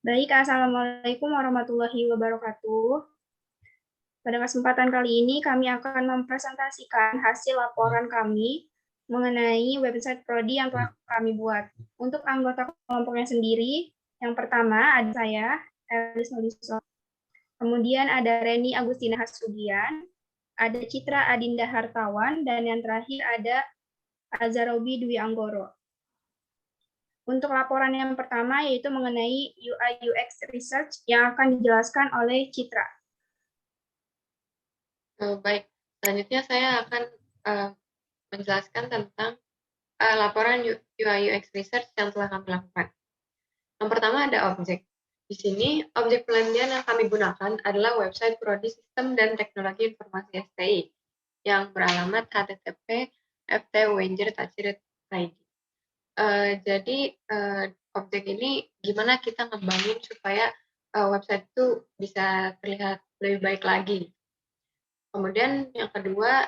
Baik, Assalamualaikum warahmatullahi wabarakatuh. Pada kesempatan kali ini kami akan mempresentasikan hasil laporan kami mengenai website Prodi yang telah kami buat. Untuk anggota kelompoknya sendiri, yang pertama ada saya, Elis Noliso. Kemudian ada Reni Agustina Hasugian, ada Citra Adinda Hartawan, dan yang terakhir ada Azarobi Dwi Anggoro. Untuk laporan yang pertama yaitu mengenai UI UX Research yang akan dijelaskan oleh Citra. Baik, selanjutnya saya akan menjelaskan tentang laporan UI UX Research yang telah kami lakukan. Yang pertama ada objek. Di sini, objek penelitian yang kami gunakan adalah website Prodi Sistem dan Teknologi Informasi STI yang beralamat http://ft.uinjer.ac.id. Jadi, objek ini gimana kita ngembangin supaya website itu bisa terlihat lebih baik lagi. Kemudian yang kedua,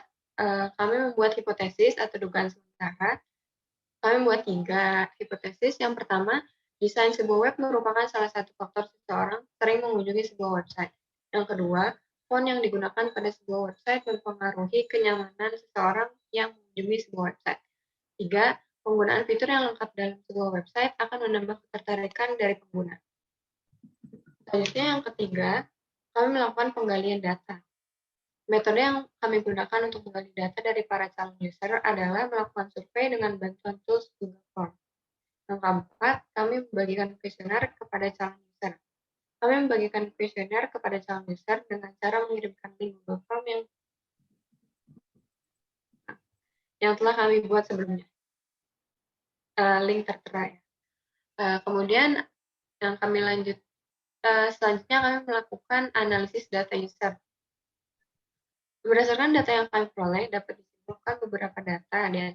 kami membuat hipotesis atau dugaan sementara. Kami membuat 3 hipotesis. Yang pertama, desain sebuah web merupakan salah satu faktor seseorang sering mengunjungi sebuah website. Yang kedua, font yang digunakan pada sebuah website mempengaruhi kenyamanan seseorang yang mengunjungi sebuah website. 3, penggunaan fitur yang lengkap dalam sebuah website akan menambah ketertarikan dari pengguna. Selanjutnya yang ketiga, kami melakukan penggalian data. Metode yang kami gunakan untuk menggali data dari para calon user adalah melakukan survei dengan bantuan tools Google Form. Yang keempat, kami membagikan kuesioner kepada calon user. Kami membagikan kuesioner kepada calon user dengan cara mengirimkan link Google Form yang telah kami buat sebelumnya. Link tertera ya. Kemudian yang kami selanjutnya kami melakukan analisis data user. Berdasarkan data yang kami peroleh, dapat disimpulkan beberapa data di antaranya.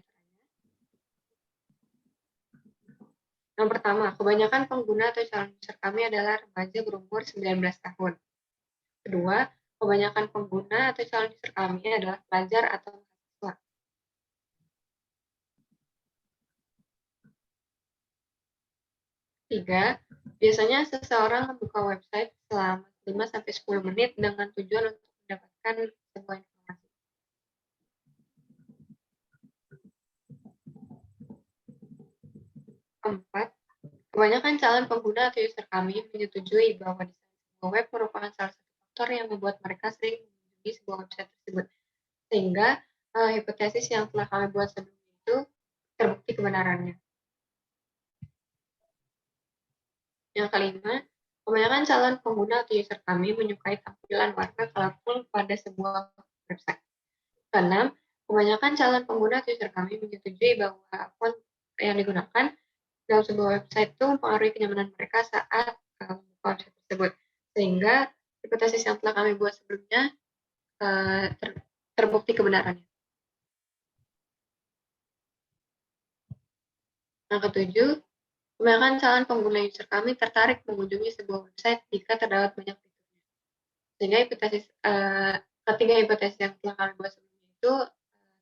Yang pertama, kebanyakan pengguna atau calon user kami adalah remaja berumur 19 tahun. Kedua, kebanyakan pengguna atau calon user kami adalah pelajar atau mahasiswa. Tiga, biasanya seseorang membuka website selama 5-10 menit dengan tujuan untuk mendapatkan sebuah informasi. Keempat, kebanyakan calon pengguna atau user kami menyetujui bahwa desain sebuah web merupakan salah satu faktor yang membuat mereka sering mengunjungi sebuah website tersebut. Sehingga hipotesis yang telah kami buat sebelum itu terbukti kebenarannya. Yang kelima, kebanyakan calon pengguna atau user kami menyukai tampilan warna colorful pada sebuah website. Keenam, kebanyakan calon pengguna atau user kami menyetujui bahwa font yang digunakan dalam sebuah website itu mempengaruhi kenyamanan mereka saat membuka website tersebut. Sehingga hipotesis yang telah kami buat sebelumnya terbukti kebenarannya. Yang ketujuh, kebanyakan calon pengguna user kami tertarik mengunjungi sebuah website jika terdapat banyak fiturnya. Sehingga ketiga hipotesis yang telah kami buat sebelumnya itu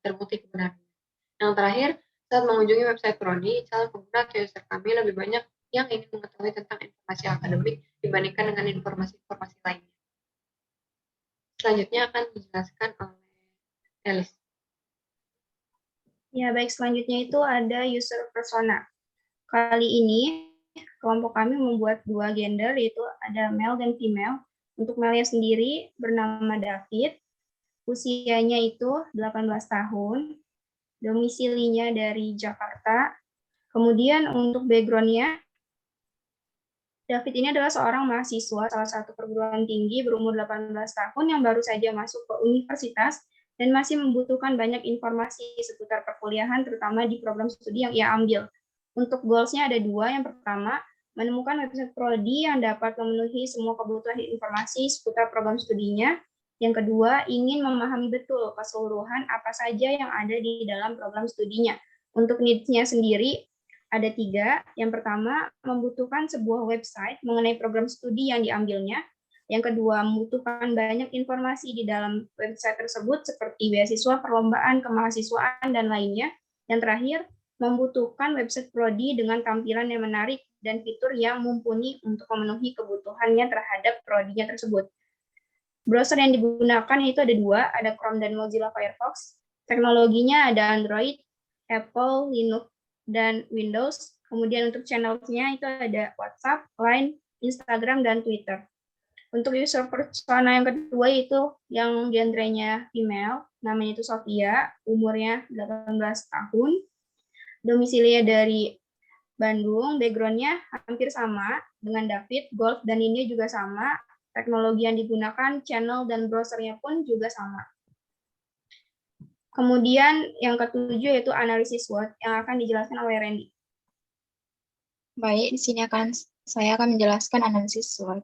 terbukti kebenarannya. Yang terakhir, saat mengunjungi website Prodi, calon pengguna atau user kami lebih banyak yang ingin mengetahui tentang informasi akademik dibandingkan dengan informasi-informasi lainnya. Selanjutnya akan dijelaskan oleh Elis. Ya, baik, selanjutnya itu ada user persona. Kali ini kelompok kami membuat 2 gender, yaitu ada male dan female. Untuk male sendiri bernama David, usianya itu 18 tahun, domisilinya dari Jakarta. Kemudian untuk background-nya, David ini adalah seorang mahasiswa salah satu perguruan tinggi berumur 18 tahun yang baru saja masuk ke universitas dan masih membutuhkan banyak informasi seputar perkuliahan, terutama di program studi yang ia ambil. Untuk goals-nya ada 2. Yang pertama, menemukan website prodi yang dapat memenuhi semua kebutuhan informasi seputar program studinya. Yang kedua, ingin memahami betul keseluruhan apa saja yang ada di dalam program studinya. Untuk needs-nya sendiri, ada 3. Yang pertama, membutuhkan sebuah website mengenai program studi yang diambilnya. Yang kedua, membutuhkan banyak informasi di dalam website tersebut seperti beasiswa, perlombaan, kemahasiswaan, dan lainnya. Yang terakhir, membutuhkan website prodi dengan tampilan yang menarik dan fitur yang mumpuni untuk memenuhi kebutuhannya terhadap prodinya tersebut. Browser yang digunakan itu ada dua, ada Chrome dan Mozilla Firefox. Teknologinya ada Android, Apple, Linux, dan Windows. Kemudian untuk channel-nya itu ada WhatsApp, Line, Instagram, dan Twitter. Untuk user persona yang kedua itu yang genrenya female, namanya itu Sofia, umurnya 18 tahun, domisilinya dari Bandung, background-nya hampir sama dengan David, Golf, dan ini juga sama. Teknologi yang digunakan, channel, dan browser-nya pun juga sama. Kemudian yang ketujuh yaitu analisis SWOT yang akan dijelaskan oleh Randy. Baik, di sini saya akan menjelaskan analisis SWOT.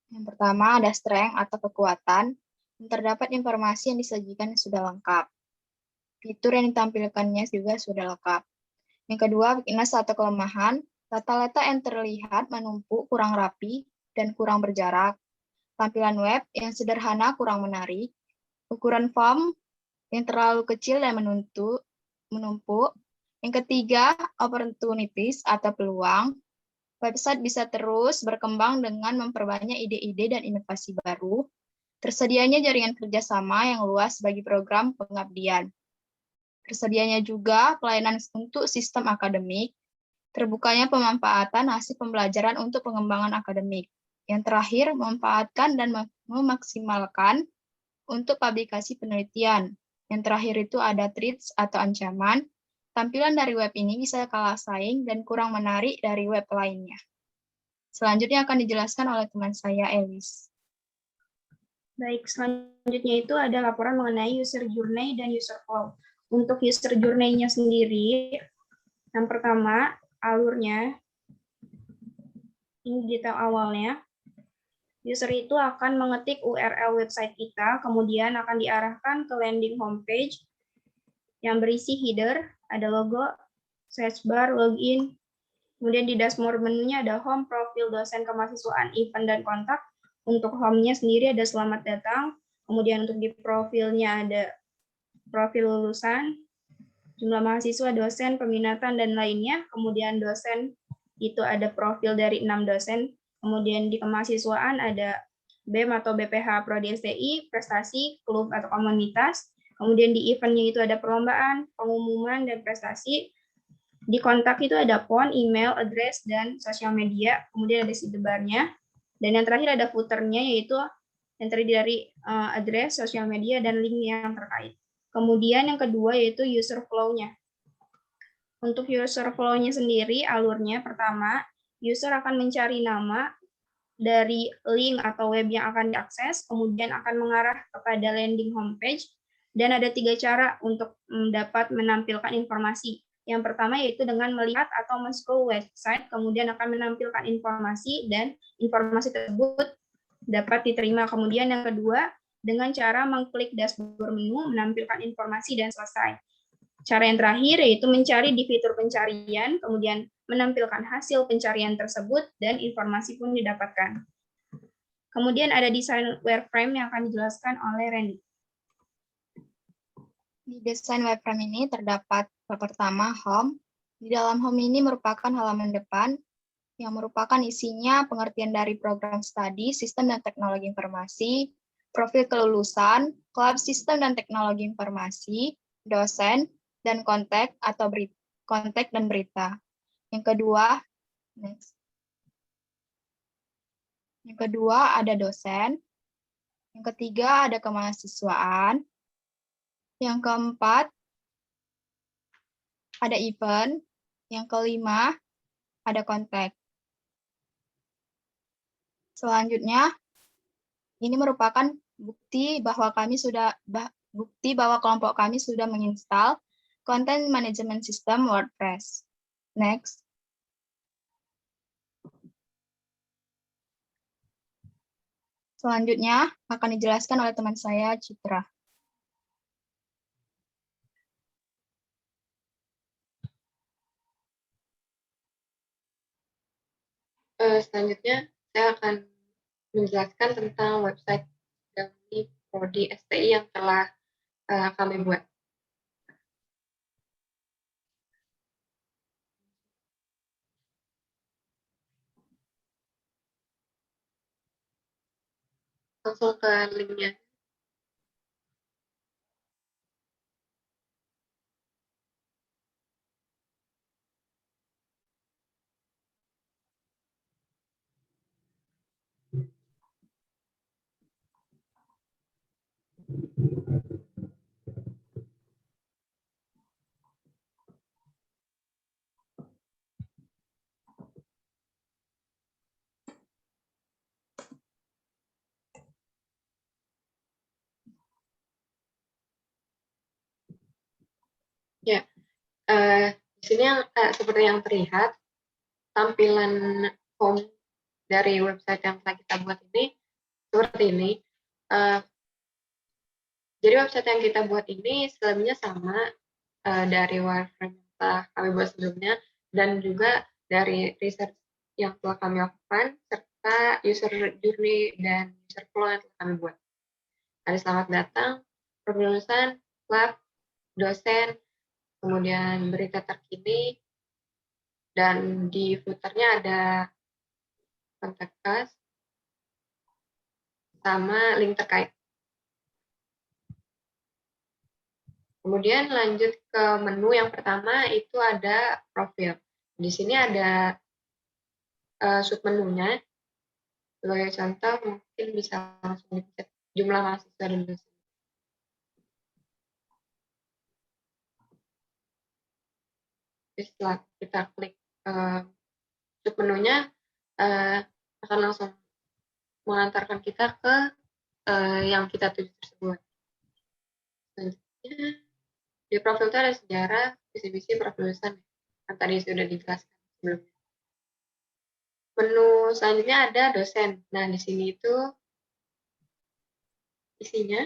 Yang pertama ada strength atau kekuatan. Terdapat informasi yang disajikan sudah lengkap. Fitur yang ditampilkannya juga sudah lengkap. Yang kedua, weakness atau kelemahan. Data letak yang terlihat menumpuk, kurang rapi, dan kurang berjarak. Tampilan web yang sederhana, kurang menarik. Ukuran form yang terlalu kecil dan menumpuk. Yang ketiga, opportunities atau peluang. Website bisa terus berkembang dengan memperbanyak ide-ide dan inovasi baru. Tersedianya jaringan kerjasama yang luas bagi program pengabdian. Tersedianya juga pelayanan untuk sistem akademik. Terbukanya pemanfaatan hasil pembelajaran untuk pengembangan akademik. Yang terakhir, memanfaatkan dan memaksimalkan untuk publikasi penelitian. Yang terakhir itu ada threats atau ancaman. Tampilan dari web ini bisa kalah saing dan kurang menarik dari web lainnya. Selanjutnya akan dijelaskan oleh teman saya, Elis. Baik, selanjutnya itu ada laporan mengenai user journey dan user flow. Untuk user journey-nya sendiri, yang pertama, alurnya, ini detail awalnya. User itu akan mengetik URL website kita, kemudian akan diarahkan ke landing homepage yang berisi header, ada logo, search bar, login, kemudian di dashboard menunya ada home, profil, dosen, kemahasiswaan, event, dan kontak. Untuk home-nya sendiri ada selamat datang, kemudian untuk di profilnya ada profil lulusan, jumlah mahasiswa, dosen, peminatan, dan lainnya. Kemudian dosen itu ada profil dari 6 dosen. Kemudian di kemahasiswaan ada BEM atau BPH Prodi STI, prestasi, klub atau komunitas. Kemudian di eventnya itu ada perlombaan, pengumuman, dan prestasi. Di kontak itu ada phone, email, address, dan sosial media. Kemudian ada sidebarnya. Dan yang terakhir ada footernya, yaitu yang terdiri dari address, sosial media, dan link yang terkait. Kemudian yang kedua yaitu user flow-nya. Untuk user flow-nya sendiri, alurnya pertama, user akan mencari nama dari link atau web yang akan diakses, kemudian akan mengarah kepada landing homepage, dan ada 3 cara untuk dapat menampilkan informasi. Yang pertama yaitu dengan melihat atau men-scroll website, kemudian akan menampilkan informasi, dan informasi tersebut dapat diterima. Kemudian yang kedua, dengan cara mengklik dashboard menu, menampilkan informasi, dan selesai. Cara yang terakhir yaitu mencari di fitur pencarian, kemudian menampilkan hasil pencarian tersebut, dan informasi pun didapatkan. Kemudian ada desain wireframe yang akan dijelaskan oleh Randy. Di desain wireframe ini terdapat pertama home. Di dalam home ini merupakan halaman depan yang merupakan isinya pengertian dari program studi, sistem dan teknologi informasi, profil kelulusan, klub sistem dan teknologi informasi, dosen, dan kontak atau kontak dan berita. Yang kedua, next. Yang kedua ada dosen. Yang ketiga ada kemahasiswaan. Yang keempat ada event. Yang kelima ada kontak. Selanjutnya, ini merupakan bukti bahwa kelompok kami sudah menginstal Content Management System WordPress. Next. Selanjutnya akan dijelaskan oleh teman saya, Citra. Selanjutnya, saya akan menjelaskan tentang website dari Prodi STI yang telah kami buat. langsung ke linknya. Ya, di sini seperti yang terlihat, tampilan home dari website yang telah kita buat ini seperti ini. Jadi website yang kita buat ini selebihnya sama dari wireframe yang telah kami buat sebelumnya, dan juga dari research yang telah kami lakukan, serta user journey dan user flow yang telah kami buat. Ada selamat datang, perlulusan, lab, dosen, kemudian berita terkini, dan di footernya ada kontak us, sama link terkait. Kemudian lanjut ke menu yang pertama, itu ada profil. Di sini ada submenunya. Sebagai contoh, mungkin bisa langsung dicek jumlah mahasiswa dan dosen. Setelah kita klik submenunya, akan langsung mengantarkan kita ke yang kita tuju tersebut. Selanjutnya, di profil itu ada sejarah, visi-visi, perlulusan, yang tadi sudah dijelaskan sebelumnya. Menu selanjutnya ada dosen. Nah, di sini itu isinya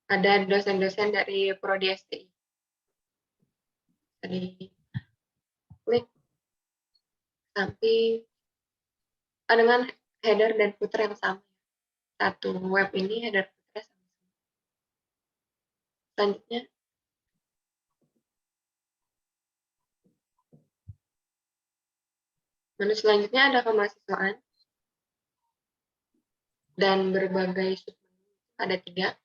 ada dosen-dosen dari Prodi STI. Tadi klik samping dengan header dan footer yang sama. Satu web ini header footer sama. Selanjutnya, menu selanjutnya ada kemahasiswaan dan berbagai submenu, ada 3.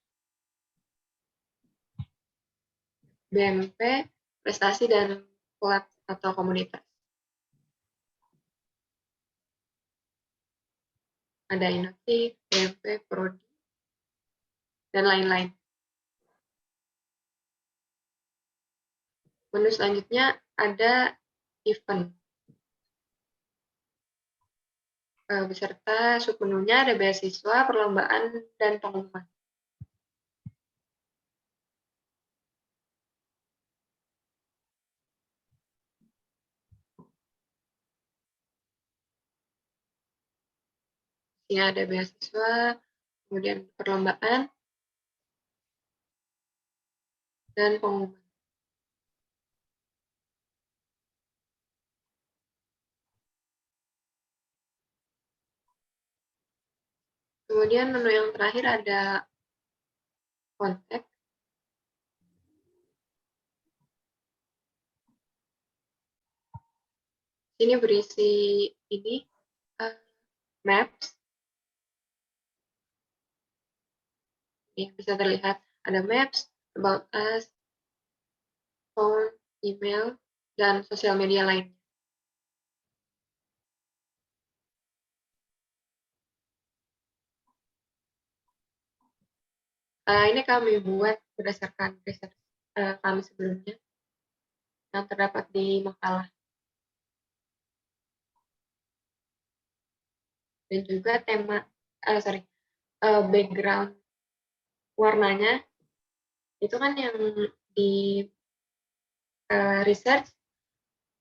BMP, prestasi, dan lab atau komunitas. Ada inovatif, BMP, prodi, dan lain-lain. Menu selanjutnya ada event. Beserta submenunya ada beasiswa, perlombaan, dan pengumuman. Ini ada beasiswa, kemudian perlombaan, dan pengumuman. Kemudian menu yang terakhir ada kontak. Ini berisi ini maps. Ini bisa terlihat ada maps, about us, phone, email, dan sosial media lain. Ini kami buat berdasarkan riset kami sebelumnya yang terdapat di makalah. Dan juga tema, background warnanya, itu kan yang di research,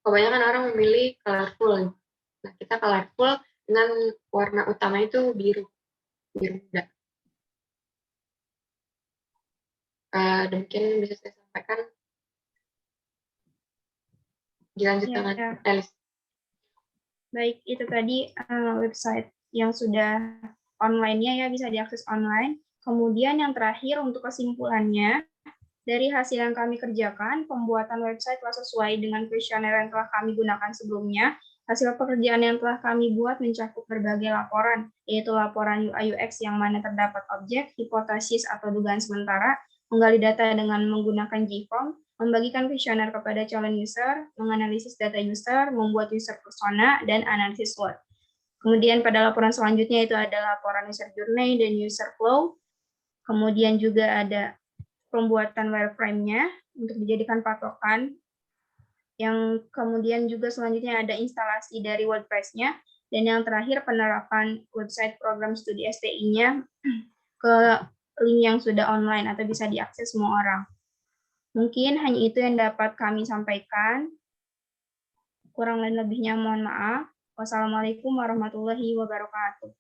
kebanyakan orang memilih colorful. Nah, kita colorful dengan warna utama itu biru muda. Demikian bisa saya sampaikan. Dilanjut dengan Alice. Baik, itu tadi website yang sudah online-nya ya, bisa diakses online. Kemudian yang terakhir untuk kesimpulannya, dari hasil yang kami kerjakan, pembuatan website telah sesuai dengan kuesioner yang telah kami gunakan sebelumnya. Hasil pekerjaan yang telah kami buat mencakup berbagai laporan, yaitu laporan UI UX yang mana terdapat objek, hipotesis atau dugaan sementara, menggali data dengan menggunakan JFrog, membagikan kuesioner kepada calon user, menganalisis data user, membuat user persona, dan analisis SWOT. Kemudian pada laporan selanjutnya itu ada laporan user journey dan user flow. Kemudian juga ada pembuatan wireframe-nya untuk dijadikan patokan. Yang kemudian juga selanjutnya ada instalasi dari WordPress-nya, dan yang terakhir penerapan website program studi STI-nya ke link yang sudah online atau bisa diakses semua orang. Mungkin hanya itu yang dapat kami sampaikan. Kurang dan lebihnya mohon maaf. Wassalamualaikum warahmatullahi wabarakatuh.